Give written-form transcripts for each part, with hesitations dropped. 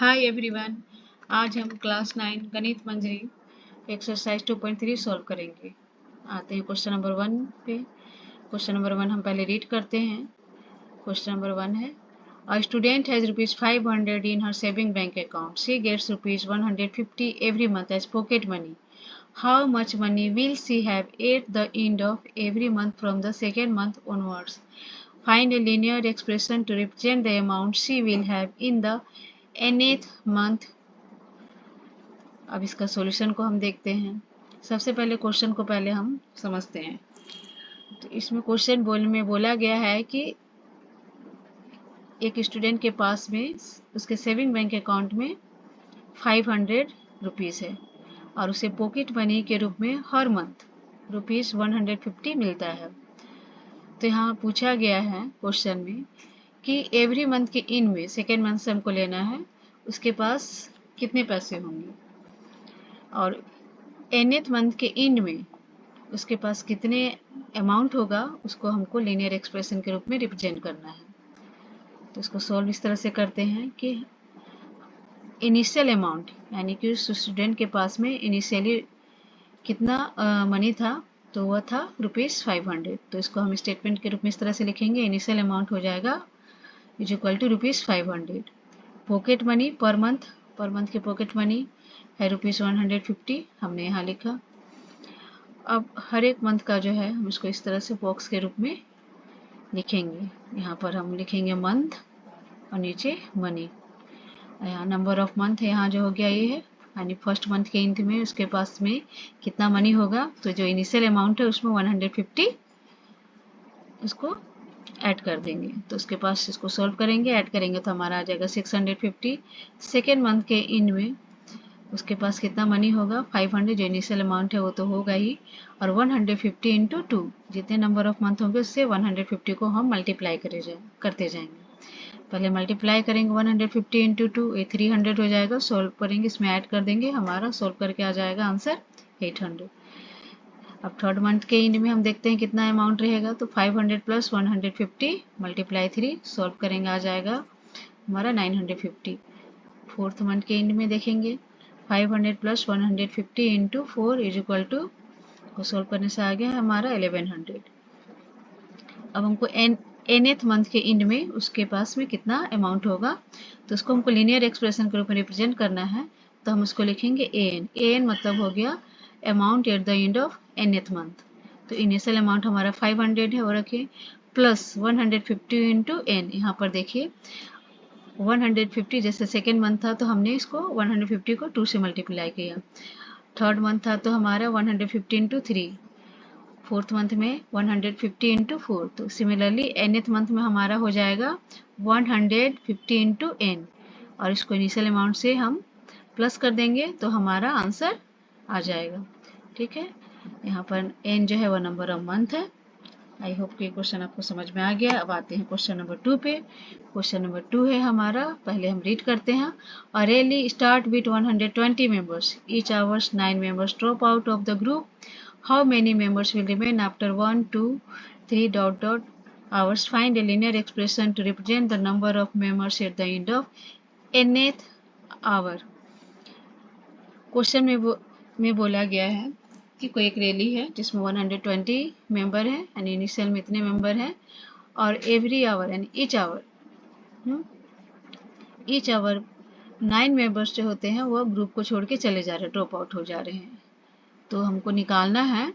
Hi everyone. आज हम class 9 गणित मंजरी एक्सरसाइज 2.3 सॉल्व करेंगे। आते हैं क्वेश्चन नंबर 1 पे। क्वेश्चन नंबर 1 हम पहले रीड करते हैं। क्वेश्चन नंबर 1 है, a student has rupees 500 in her saving bank account. She gets rupees 150 every month as pocket money. How much money will she have at the end of every month from the second month onwards? Find a linear expression to represent the amount she will have in the nth month. अब इसका solution को हम देखते हैं। सबसे पहले question को पहले हम समझते हैं। तो इसमें क्वेश्चन में बोला गया है कि एक स्टूडेंट के पास में उसके सेविंग बैंक अकाउंट में 500 रुपीज़ है और उसे पॉकेट मनी के रूप में हर मंथ रुपीज़ 150 मिलता है। तो यहाँ पूछा गया है क्वेश्चन में कि एवरी मंथ के इन में सेकेंड मंथ से हमको लेना है, उसके पास कितने पैसे होंगे और nth मंथ के एंड में उसके पास कितने अमाउंट होगा, उसको हमको लीनियर एक्सप्रेशन के रूप में रिप्रेजेंट करना है। तो इसको सॉल्व इस तरह से करते हैं कि इनिशियल अमाउंट यानी कि उस स्टूडेंट के पास में इनिशियली कितना मनी था, तो वह था रुपीज़ 500। तो इसको हम स्टेटमेंट के रूप में इस तरह से लिखेंगे, इनिशियल अमाउंट हो जाएगा is equal to rupees 500। Pocket money per month की पॉकेट मनी है रुपीज़ 150, हमने यहाँ लिखा। अब हर एक मंथ का जो है हम इसको इस तरह से बॉक्स के रूप में लिखेंगे। यहाँ पर हम लिखेंगे मंथ और नीचे मनी। यहाँ नंबर ऑफ मंथ है, यहाँ जो हो गया ये है, यानी फर्स्ट मंथ के एंड में उसके पास में कितना मनी होगा, तो जो इनिशियल अमाउंट है उसमें 150 उसको ऐड कर देंगे। तो उसके पास इसको सॉल्व करेंगे, ऐड करेंगे तो हमारा आ जाएगा 650। सेकेंड मंथ के एंड में उसके पास कितना मनी होगा, 500 जो इनिशियल अमाउंट है वो तो होगा ही, और 150 इंटू 2 जितने नंबर ऑफ मंथ होंगे उससे 150 को हम मल्टीप्लाई करते जाएंगे। पहले मल्टीप्लाई करेंगे 150 इंटू 2, ये 300 हो जाएगा। सॉल्व करेंगे, इसमें ऐड कर देंगे, हमारा सॉल्व करके आ जाएगा आंसर 800। अब थर्ड मंथ के एंड में हम देखते हैं कितना अमाउंट रहेगा, तो 500 प्लस 150 मल्टीप्लाई 3, सॉल्व करेंगे आ जाएगा हमारा 950। फोर्थ मंथ के एंड में देखेंगे 500 plus 150 into 4 is equal to, को सॉल्व करने से आ गया हमारा 1100। अब हमको nth मंथ के एंड में उसके पास में कितना अमाउंट होगा, तो उसको हमको लीनियर एक्सप्रेशन के रूप में रिप्रेजेंट करना है। तो हम उसको लिखेंगे an मतलब हो गया amount at the end of nth month. तो इनिशियल अमाउंट हमारा 500 है, वो रखिए, प्लस 150 इंटू n। यहाँ पर देखिए 150 जैसे सेकेंड मंथ था तो हमने इसको 150 को 2 से मल्टीप्लाई किया। थर्ड मंथ था तो हमारा 150 इंटू 3, फोर्थ मंथ में 150 इंटू 4। तो सिमिलरली nth मंथ में हमारा हो जाएगा 150 इंटू n, और इसको इनिशियल अमाउंट से हम प्लस कर देंगे तो हमारा आंसर आ जाएगा। ठीक है, यहाँ पर n जो है वो नंबर ऑफ मंथ है। आई होप कि क्वेश्चन आपको समझ में आ गया। अब आते हैं क्वेश्चन नंबर 2 पे। क्वेश्चन नंबर 2 है हमारा, पहले हम रीड करते हैं। अ rally start with 120 members, each hours 9 members drop out of the group. How many members will remain after 1 2 3 hours? Find a linear expression to represent the number of members at the end of nth hour। Question में बोला गया है कि कोई एक rally है जिसमें 120 member है, यानी इनिशियल में इतने मेंबर हैं, और एवरी आवर यानी ईच आवर 9 मेंबर्स जो होते हैं वो ग्रुप को छोड़ के चले जा रहे हैं, ड्रॉप आउट हो जा रहे हैं। तो हमको निकालना है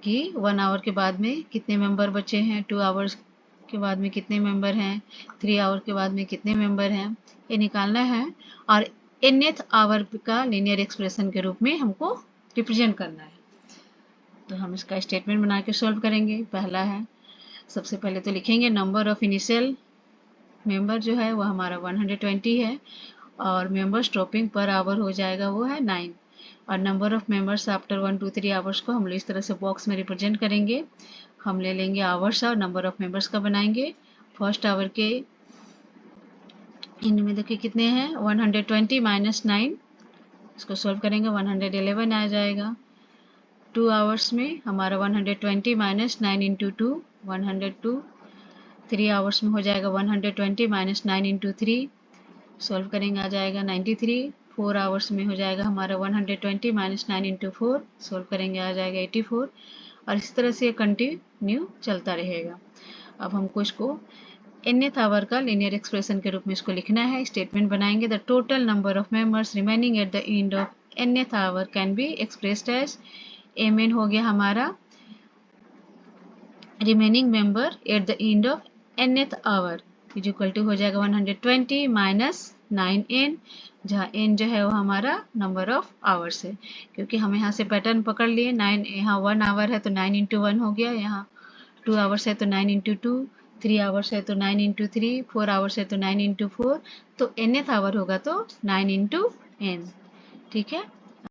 कि 1 आवर के बाद में कितने मेंबर बचे हैं, 2 आवर्स के बाद में कितने मेंबर हैं, 3 आवर के बाद में कितने मेंबर हैं, ये निकालना है। और nth आवर का लीनियर एक्सप्रेशन के रूप में हमको रिप्रेजेंट करना है। तो हम इसका स्टेटमेंट बना के सॉल्व करेंगे। पहला है, सबसे पहले तो लिखेंगे नंबर ऑफ इनिशियल मेंबर जो है वो हमारा 120 है, और मेंबर्स ड्रॉपिंग पर आवर हो जाएगा वो है 9, और number of members after 1 2 3 hours को हम लोग इस तरह से बॉक्स में रिप्रेजेंट करेंगे। हम ले लेंगे आवर्स और नंबर ऑफ मेंबर्स का बनाएंगे। फर्स्ट आवर के इनमें देखिए कितने हैं, 120 माइनस 9, इसको सॉल्व करेंगे 111 आ जाएगा। 2 आवर्स में हमारा 120 माइनस 9 इंटू 2 102। 3 आवर्स में हो जाएगा 120 माइनस 9 इंटू 3 सॉल्व करेंगे आ जाएगा 93, 4 आवर्स में हो जाएगा हमारा 120 माइनस 9 इंटू 4, सॉल्व करेंगे आ जाएगा 84, और इस तरह से कंटिन्यू चलता रहेगा। अब हमको इसको nth आवर का लीनियर एक्सप्रेशन के रूप में इसको लिखना है। स्टेटमेंट बनाएंगे, the total number of members remaining at the end of nth hour can be expressed as mn हो गया हमारा remaining member at the end of nth hour is equal to हो जाएगा 120 माइनस 9n, जहाँ n जो है वो हमारा नंबर ऑफ आवर्स है, क्योंकि हम यहाँ से पैटर्न पकड़ लिए। 9 यहाँ 1 आवर है तो 9 इंटू 1 हो गया, यहाँ 2 आवर्स है तो 9 इंटू 2, 3 आवर्स है तो 9 इंटू 3, 4 आवर्स है तो 9 इंटू 4, तो nth आवर होगा तो 9 इंटू n। ठीक है,